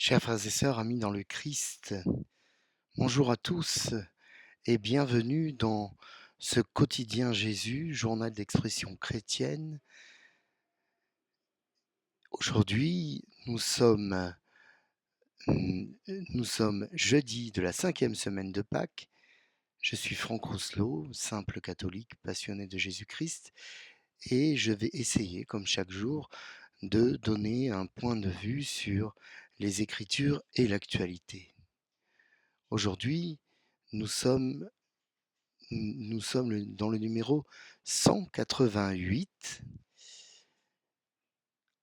Chers frères et sœurs, amis dans le Christ, bonjour à tous et bienvenue dans ce quotidien Jésus, journal d'expression chrétienne. Aujourd'hui, nous sommes jeudi de la 5e semaine de Pâques. Je suis Franck Rousselot, simple catholique passionné de Jésus-Christ, et je vais essayer, comme chaque jour, de donner un point de vue sur les Écritures et l'actualité. Aujourd'hui, nous sommes dans le numéro 188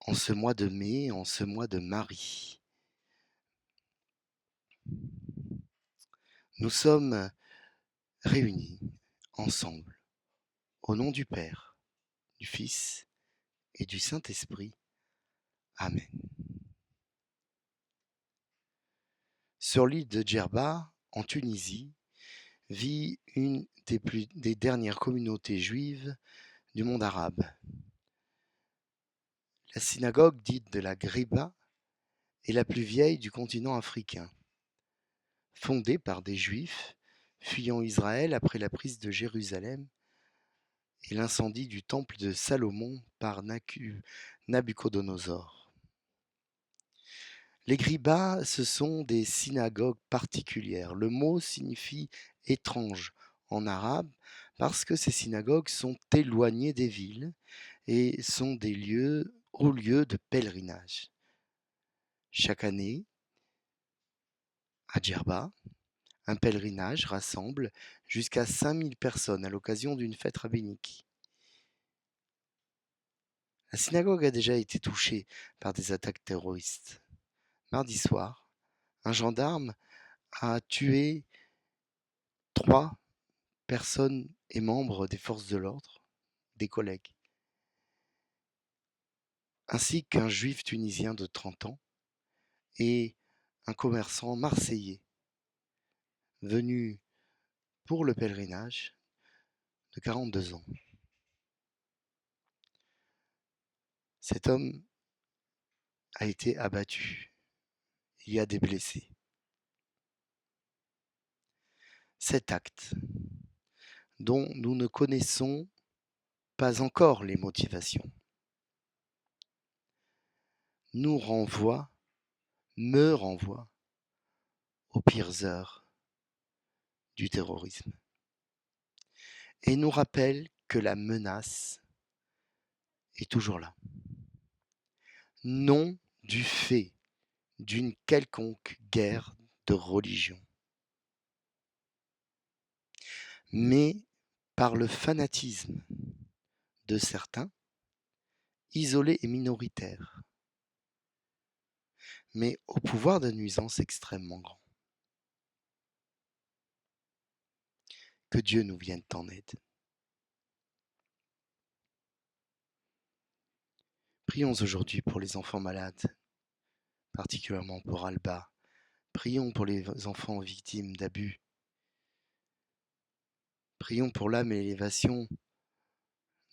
en ce mois de mai, en ce mois de Marie. Nous sommes réunis ensemble au nom du Père, du Fils et du Saint-Esprit. Amen. Sur l'île de Djerba, en Tunisie, vit une des dernières communautés juives du monde arabe. La synagogue dite de la Ghriba est la plus vieille du continent africain. Fondée par des Juifs fuyant Israël après la prise de Jérusalem et l'incendie du temple de Salomon par Nabuchodonosor. Les Gribas, ce sont des synagogues particulières. Le mot signifie étrange en arabe parce que ces synagogues sont éloignées des villes et sont des hauts lieux de pèlerinage. Chaque année, à Djerba, un pèlerinage rassemble jusqu'à 5000 personnes à l'occasion d'une fête rabbinique. La synagogue a déjà été touchée par des attaques terroristes. Mardi soir, un gendarme a tué 3 personnes et membres des forces de l'ordre, des collègues, ainsi qu'un juif tunisien de 30 ans et un commerçant marseillais venu pour le pèlerinage de 42 ans. Cet homme a été abattu. Il y a des blessés. Cet acte, dont nous ne connaissons pas encore les motivations, nous renvoie, me renvoie aux pires heures du terrorisme et nous rappelle que la menace est toujours là. Non du fait d'une quelconque guerre de religion, mais par le fanatisme de certains, isolés et minoritaires, mais au pouvoir de nuisance extrêmement grand. Que Dieu nous vienne en aide. Prions aujourd'hui pour les enfants malades, particulièrement pour Alba. Prions pour les enfants victimes d'abus. Prions pour l'âme et l'élévation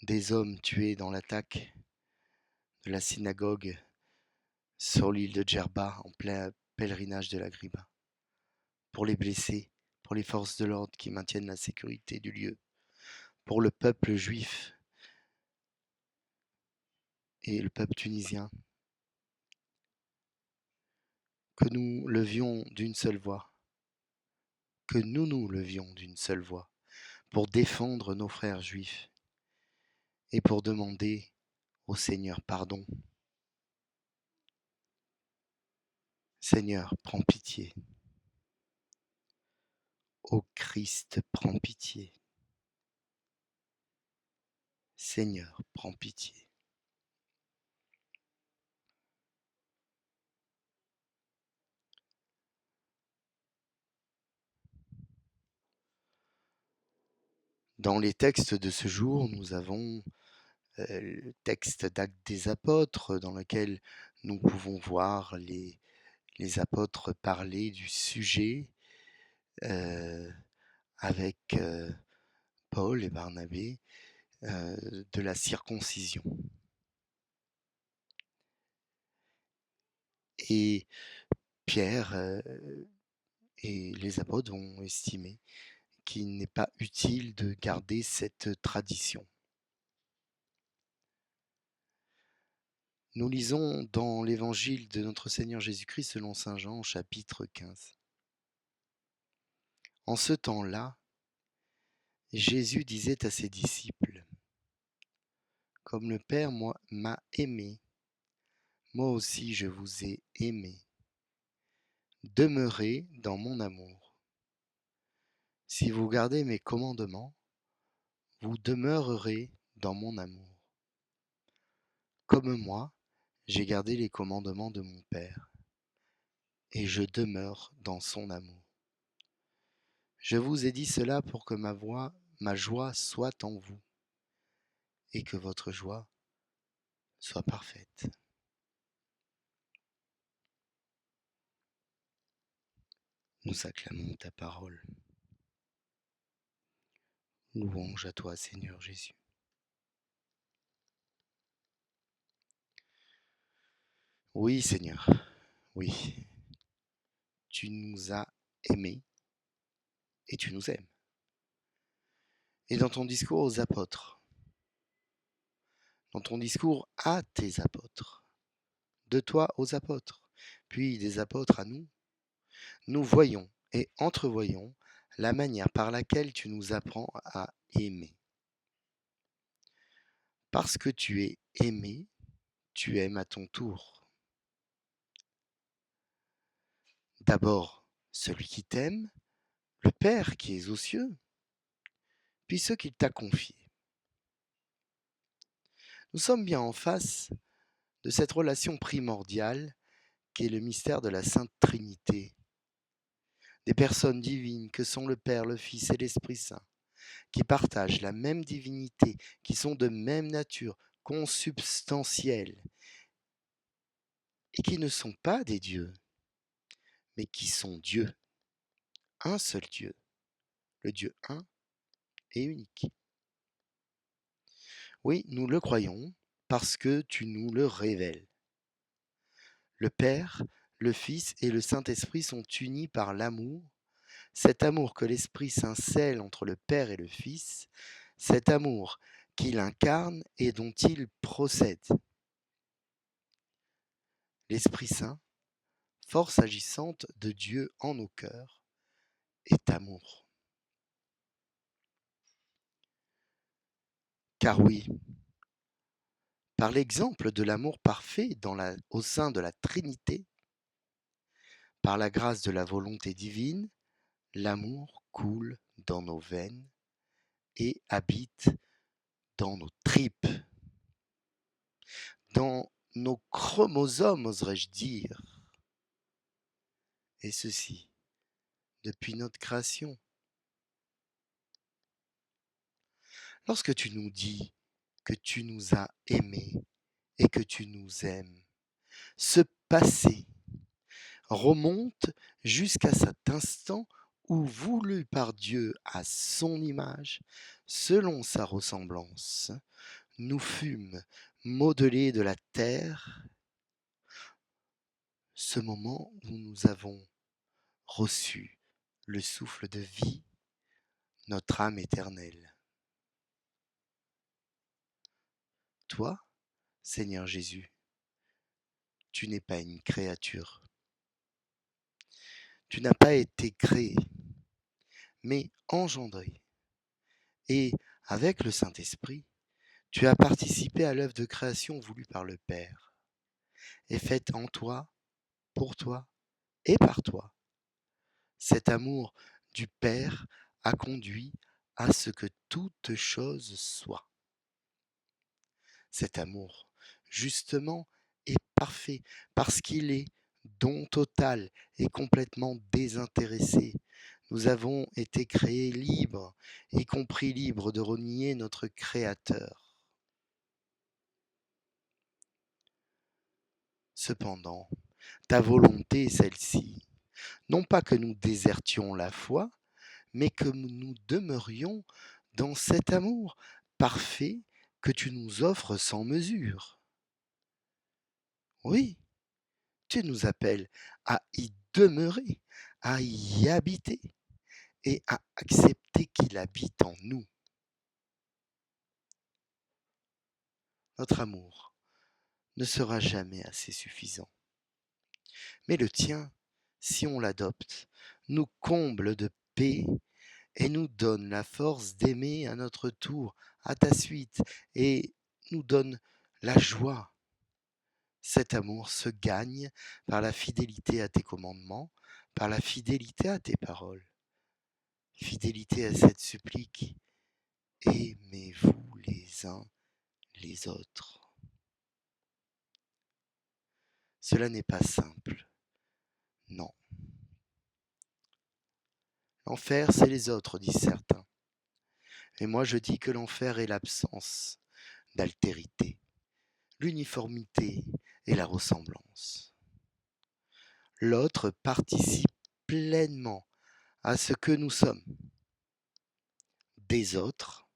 des hommes tués dans l'attaque de la synagogue sur l'île de Djerba en plein pèlerinage de la Ghriba. Pour les blessés, pour les forces de l'ordre qui maintiennent la sécurité du lieu, pour le peuple juif et le peuple tunisien, que nous levions d'une seule voix, que nous levions d'une seule voix pour défendre nos frères juifs et pour demander au Seigneur pardon. Seigneur, prends pitié. Ô Christ, prends pitié. Seigneur, prends pitié. Dans les textes de ce jour, nous avons le texte d'Actes des Apôtres dans lequel nous pouvons voir les apôtres parler du sujet avec Paul et Barnabé de la circoncision. Et Pierre et les apôtres vont estimer qu'il n'est pas utile de garder cette tradition. Nous lisons dans l'évangile de notre Seigneur Jésus-Christ selon saint Jean, chapitre 15. En ce temps-là, Jésus disait à ses disciples, « Comme le Père m'a aimé, moi aussi je vous ai aimé. Demeurez dans mon amour. Si vous gardez mes commandements, vous demeurerez dans mon amour. Comme moi, j'ai gardé les commandements de mon Père, et je demeure dans son amour. Je vous ai dit cela pour que ma joie soit en vous, et que votre joie soit parfaite. » Nous acclamons ta parole. Louange à toi, Seigneur Jésus. Oui, Seigneur, oui, tu nous as aimés et tu nous aimes. Et dans ton discours aux apôtres, dans ton discours à tes apôtres, de toi aux apôtres, puis des apôtres à nous, nous voyons et entrevoyons la manière par laquelle tu nous apprends à aimer. Parce que tu es aimé, tu aimes à ton tour. D'abord celui qui t'aime, le Père qui est aux cieux, puis ceux qu'il t'a confiés. Nous sommes bien en face de cette relation primordiale qui est le mystère de la Sainte Trinité, des personnes divines que sont le Père, le Fils et l'Esprit Saint, qui partagent la même divinité, qui sont de même nature, consubstantielles, et qui ne sont pas des dieux, mais qui sont Dieu, un seul Dieu, le Dieu un et unique. Oui, nous le croyons parce que tu nous le révèles. Le Père, le Fils et le Saint-Esprit sont unis par l'amour, cet amour que l'Esprit Saint scelle entre le Père et le Fils, cet amour qu'il incarne et dont il procède. L'Esprit Saint, force agissante de Dieu en nos cœurs, est amour. Car oui, par l'exemple de l'amour parfait au sein de la Trinité, par la grâce de la volonté divine, l'amour coule dans nos veines et habite dans nos tripes, dans nos chromosomes, oserais-je dire. Et ceci, depuis notre création. Lorsque tu nous dis que tu nous as aimés et que tu nous aimes, ce passé remonte jusqu'à cet instant où, voulu par Dieu à son image, selon sa ressemblance, nous fûmes modelés de la terre, ce moment où nous avons reçu le souffle de vie, notre âme éternelle. Toi, Seigneur Jésus, tu n'es pas une créature. Tu n'as pas été créé, mais engendré. Et avec le Saint-Esprit, tu as participé à l'œuvre de création voulue par le Père, et faite en toi, pour toi et par toi. Cet amour du Père a conduit à ce que toute chose soit. Cet amour, justement, est parfait parce qu'il est don total et complètement désintéressé. Nous avons été créés libres, y compris libres de renier notre Créateur. Cependant, ta volonté est celle-ci, non pas que nous désertions la foi, mais que nous demeurions dans cet amour parfait que tu nous offres sans mesure. Oui, tu nous appelles à y demeurer, à y habiter et à accepter qu'il habite en nous. Notre amour ne sera jamais assez suffisant. Mais le tien, si on l'adopte, nous comble de paix et nous donne la force d'aimer à notre tour, à ta suite, et nous donne la joie. Cet amour se gagne par la fidélité à tes commandements, par la fidélité à tes paroles, fidélité à cette supplique. Aimez-vous les uns les autres. Cela n'est pas simple, non. L'enfer, c'est les autres, disent certains. Et moi, je dis que l'enfer est l'absence d'altérité, l'uniformité et la ressemblance. L'autre participe pleinement à ce que nous sommes, des autres,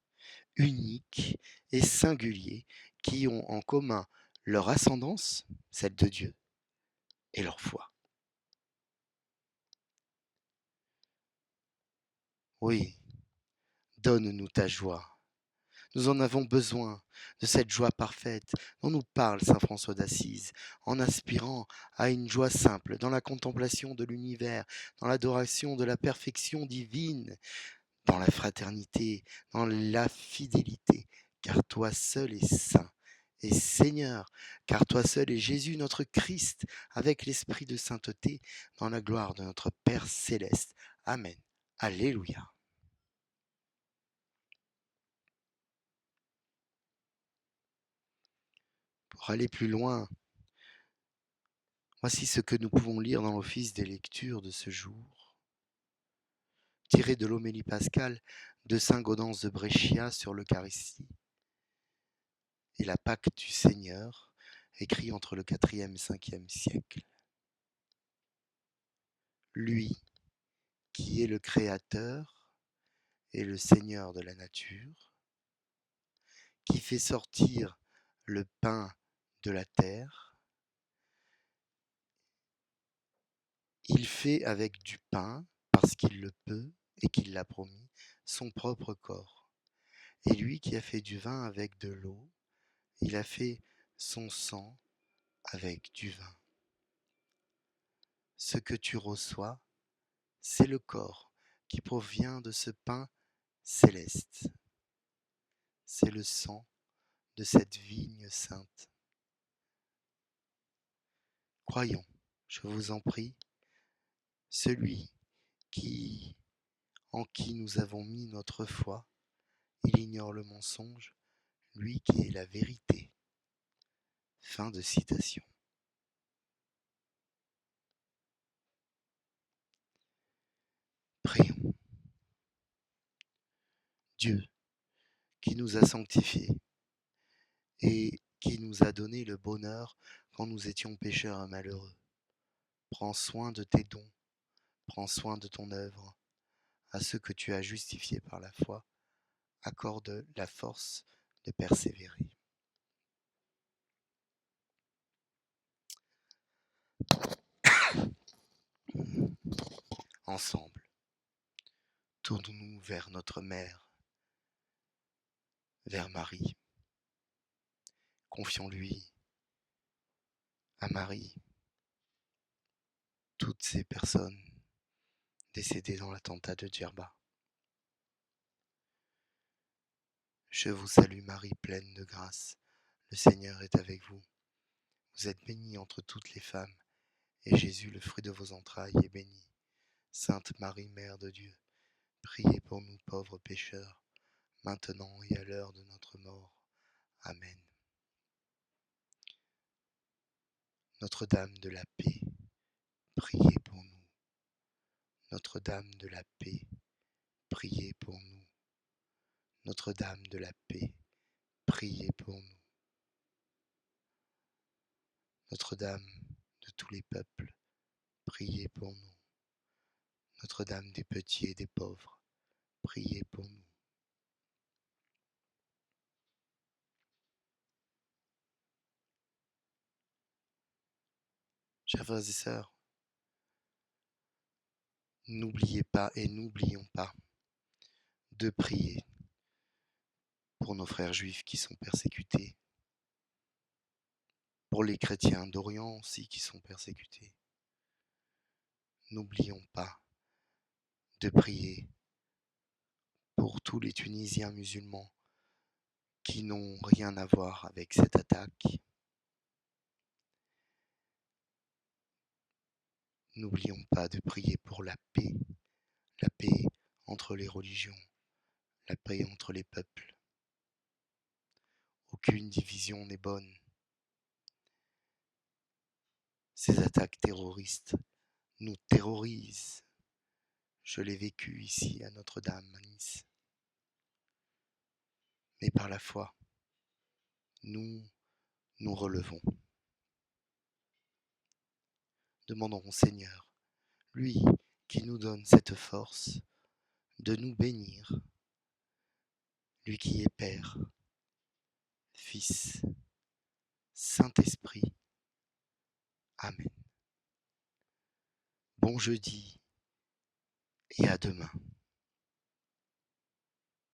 uniques et singuliers, qui ont en commun leur ascendance, celle de Dieu, et leur foi. Oui, donne-nous ta joie. Nous en avons besoin, de cette joie parfaite dont nous parle saint François d'Assise, en aspirant à une joie simple dans la contemplation de l'univers, dans l'adoration de la perfection divine, dans la fraternité, dans la fidélité, car toi seul es saint et Seigneur, car toi seul es Jésus notre Christ, avec l'esprit de sainteté, dans la gloire de notre Père céleste. Amen. Alléluia. Pour aller plus loin, voici ce que nous pouvons lire dans l'office des lectures de ce jour, tiré de l'homélie pascale de saint Gaudens de Brescia sur l'Eucharistie et la Pâque du Seigneur, écrit entre le 4e et 5e siècle. Lui, qui est le Créateur et le Seigneur de la nature, qui fait sortir le pain de la terre, il fait avec du pain, parce qu'il le peut et qu'il l'a promis, son propre corps. Et lui qui a fait du vin avec de l'eau, il a fait son sang avec du vin. Ce que tu reçois, c'est le corps qui provient de ce pain céleste. C'est le sang de cette vigne sainte. Croyons, je vous en prie, celui en qui nous avons mis notre foi, il ignore le mensonge, lui qui est la vérité. Fin de citation. Prions. Dieu, qui nous a sanctifiés et qui nous a donné le bonheur quand nous étions pécheurs et malheureux. Prends soin de tes dons, prends soin de ton œuvre. À ceux que tu as justifiés par la foi, accorde la force de persévérer. Ensemble, tournons-nous vers notre Mère, vers Marie. Confions-lui à Marie toutes ces personnes décédées dans l'attentat de Djerba. Je vous salue Marie, pleine de grâce. Le Seigneur est avec vous. Vous êtes bénie entre toutes les femmes, et Jésus, le fruit de vos entrailles, est béni. Sainte Marie, Mère de Dieu, priez pour nous pauvres pécheurs, maintenant et à l'heure de notre mort. Amen. Notre-Dame de la paix, priez pour nous. Notre-Dame de la paix, priez pour nous. Notre-Dame de la paix, priez pour nous. Notre-Dame de tous les peuples, priez pour nous. Notre-Dame des petits et des pauvres, priez pour nous. Chers frères et sœurs, N'oubliez pas et n'oublions pas de prier pour nos frères juifs qui sont persécutés, pour les chrétiens d'Orient aussi qui sont persécutés. N'oublions pas de prier pour tous les Tunisiens musulmans qui n'ont rien à voir avec cette attaque. N'oublions pas de prier pour la paix entre les religions, la paix entre les peuples. Aucune division n'est bonne. Ces attaques terroristes nous terrorisent. Je l'ai vécu ici à Notre-Dame, à Nice. Mais par la foi, nous nous relevons. Demandons au Seigneur, lui qui nous donne cette force, de nous bénir, lui qui est Père, Fils, Saint-Esprit. Amen. Bon jeudi et à demain.